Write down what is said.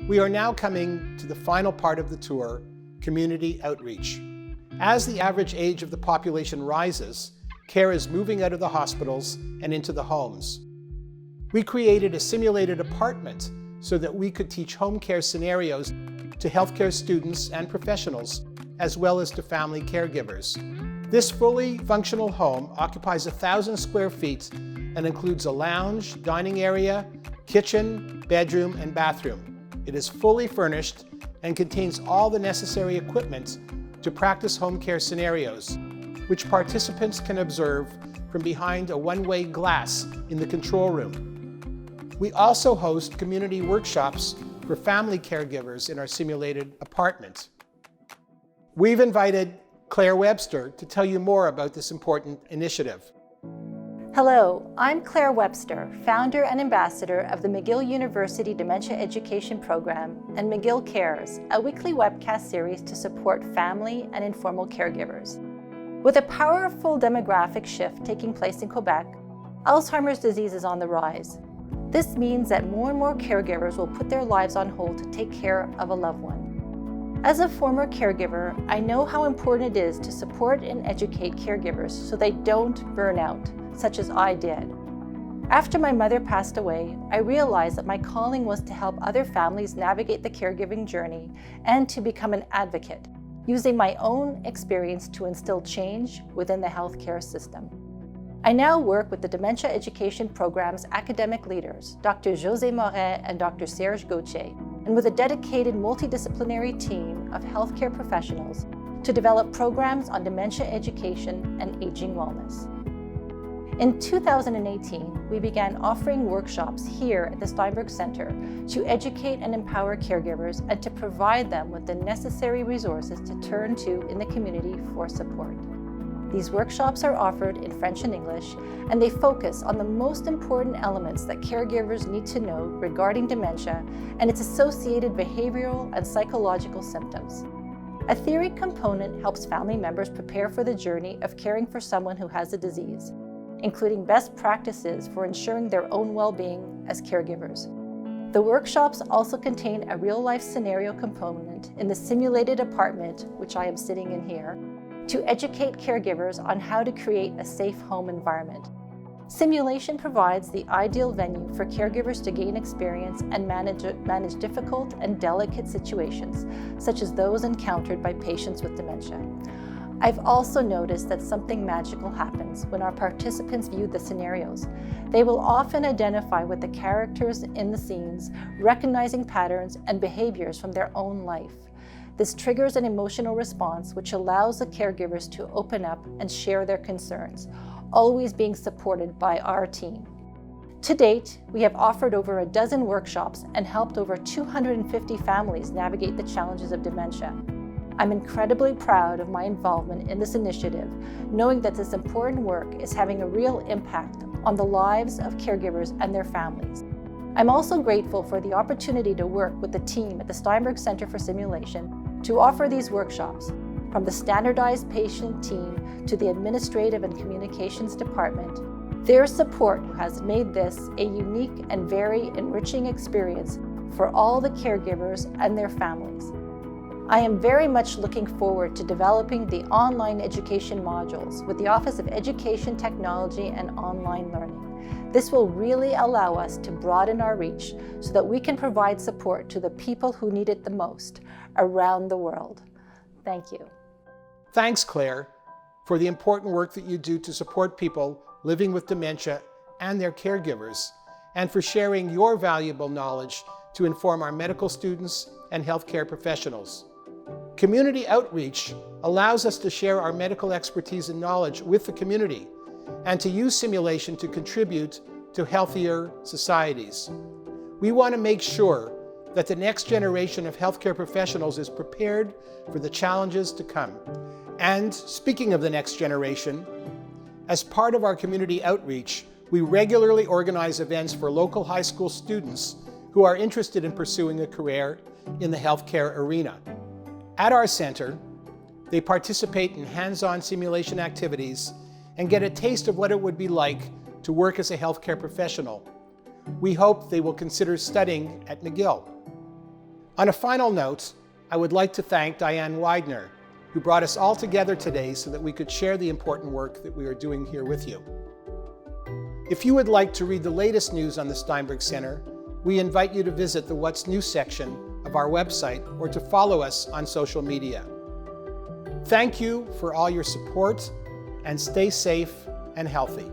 We are now coming to the final part of the tour, community outreach. As the average age of the population rises, care is moving out of the hospitals and into the homes. We created a simulated apartment so that we could teach home care scenarios to healthcare students and professionals, as well as to family caregivers. This fully functional home occupies 1,000 square feet and includes a lounge, dining area, kitchen, bedroom, and bathroom. It is fully furnished and contains all the necessary equipment to practice home care scenarios, which participants can observe from behind a one-way glass in the control room. We also host community workshops for family caregivers in our simulated apartment. We've invited Claire Webster to tell you more about this important initiative. Hello, I'm Claire Webster, founder and ambassador of the McGill University Dementia Education Program and McGill Cares, a weekly webcast series to support family and informal caregivers. With a powerful demographic shift taking place in Quebec, Alzheimer's disease is on the rise. This means that more and more caregivers will put their lives on hold to take care of a loved one. As a former caregiver, I know how important it is to support and educate caregivers so they don't burn out, such as I did. After my mother passed away, I realized that my calling was to help other families navigate the caregiving journey and to become an advocate, using my own experience to instill change within the healthcare system. I now work with the Dementia Education Program's academic leaders, Dr. José Moret and Dr. Serge Gauthier, and with a dedicated multidisciplinary team of healthcare professionals to develop programs on dementia education and aging wellness. In 2018, we began offering workshops here at the Steinberg Center to educate and empower caregivers and to provide them with the necessary resources to turn to in the community for support. These workshops are offered in French and English, and they focus on the most important elements that caregivers need to know regarding dementia and its associated behavioral and psychological symptoms. A theory component helps family members prepare for the journey of caring for someone who has a disease, including best practices for ensuring their own well-being as caregivers. The workshops also contain a real-life scenario component in the simulated apartment, which I am sitting in here, to educate caregivers on how to create a safe home environment. Simulation provides the ideal venue for caregivers to gain experience and manage difficult and delicate situations, such as those encountered by patients with dementia. I've also noticed that something magical happens when our participants view the scenarios. They will often identify with the characters in the scenes, recognizing patterns and behaviors from their own life. This triggers an emotional response which allows the caregivers to open up and share their concerns, always being supported by our team. To date, we have offered over a dozen workshops and helped over 250 families navigate the challenges of dementia. I'm incredibly proud of my involvement in this initiative, knowing that this important work is having a real impact on the lives of caregivers and their families. I'm also grateful for the opportunity to work with the team at the Steinberg Center for Simulation to offer these workshops, from the standardized patient team to the administrative and communications department. Their support has made this a unique and very enriching experience for all the caregivers and their families. I am very much looking forward to developing the online education modules with the Office of Education Technology and Online Learning. This will really allow us to broaden our reach so that we can provide support to the people who need it the most around the world. Thank you. Thanks, Claire, for the important work that you do to support people living with dementia and their caregivers, and for sharing your valuable knowledge to inform our medical students and healthcare professionals. Community outreach allows us to share our medical expertise and knowledge with the community and to use simulation to contribute to healthier societies. We want to make sure that the next generation of healthcare professionals is prepared for the challenges to come. And speaking of the next generation, as part of our community outreach, we regularly organize events for local high school students who are interested in pursuing a career in the healthcare arena. At our center, they participate in hands-on simulation activities and get a taste of what it would be like to work as a healthcare professional. We hope they will consider studying at McGill. On a final note, I would like to thank Diane Widener, who brought us all together today so that we could share the important work that we are doing here with you. If you would like to read the latest news on the Steinberg Center, we invite you to visit the What's New section of our website or to follow us on social media. Thank you for all your support, and stay safe and healthy.